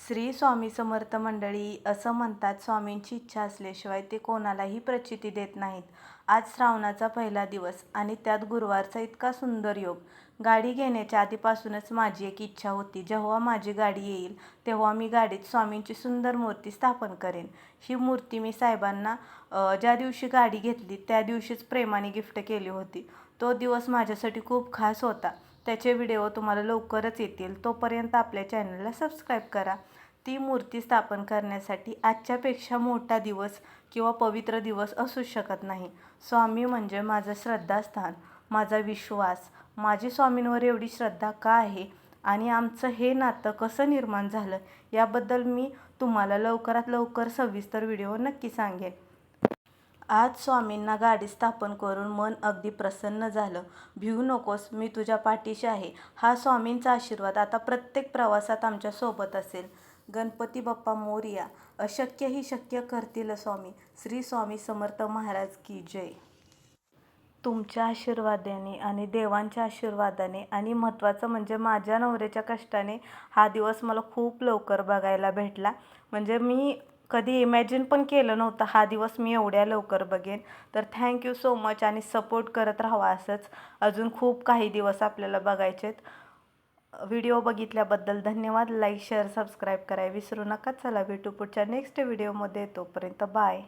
श्री स्वामी समर्थ मंडळी. असं म्हणतात, स्वामींची इच्छा असल्याशिवाय ते कोणालाही प्रचिती देत नाहीत. आज श्रावणाचा पहिला दिवस आणि त्यात गुरुवारचा इतका सुंदर योग. गाडी घेण्याच्या आधीपासूनच माझी एक इच्छा होती, जेव्हा माझी गाडी येईल तेव्हा मी गाडीत स्वामींची सुंदर मूर्ती स्थापन करेन. ही मूर्ती मी साहेबांना ज्या दिवशी गाडी घेतली त्या दिवशीच प्रेमाने गिफ्ट केली होती. तो दिवस माझ्यासाठी खूप खास होता. त्याचे व्हिडिओ तुम्हाला लवकरच येतील. तोपर्यंत आपल्या चॅनलला सबस्क्राईब करा. ती मूर्ती स्थापन करण्यासाठी आजच्यापेक्षा मोठा दिवस किंवा पवित्र दिवस असूच शकत नाही. स्वामी म्हणजे माझं श्रद्धास्थान, माझा विश्वास. माझी स्वामींवर एवढी श्रद्धा का आहे आणि आमचं हे नातं कसं निर्माण झालं याबद्दल मी तुम्हाला लवकरात लवकर सविस्तर व्हिडिओ नक्की सांगेन. आज स्वामींना गाडी स्थापन करून मन अगदी प्रसन्न झालं. भिवू नकोस, मी तुझ्या पाठीशी आहे. हा स्वामींचा आशीर्वाद आता प्रत्येक प्रवासात आमच्या सोबत असेल. गणपती बाप्पा मोरया. अशक्यही शक्य करतील स्वामी. श्री स्वामी समर्थ महाराज की जय. तुमच्या आशीर्वादाने आणि देवांच्या आशीर्वादाने आणि महत्त्वाचं म्हणजे माझ्या नवऱ्याच्या कष्टाने हा दिवस मला खूप लवकर बघायला भेटला. म्हणजे मी कधी इमॅजिन पण केलं नव्हतं हा दिवस मी एवढ्या लवकर बघेन. तर थँक्यू सो मच आणि सपोर्ट करत राहावा असंच. अजून खूप काही दिवस आपल्याला बघायचेत. व्हिडिओ बघितल्याबद्दल धन्यवाद. लाईक, शेअर, सबस्क्राईब करायला विसरू नका. चला भेटू पुढच्या नेक्स्ट व्हिडिओमध्ये. तोपर्यंत बाय.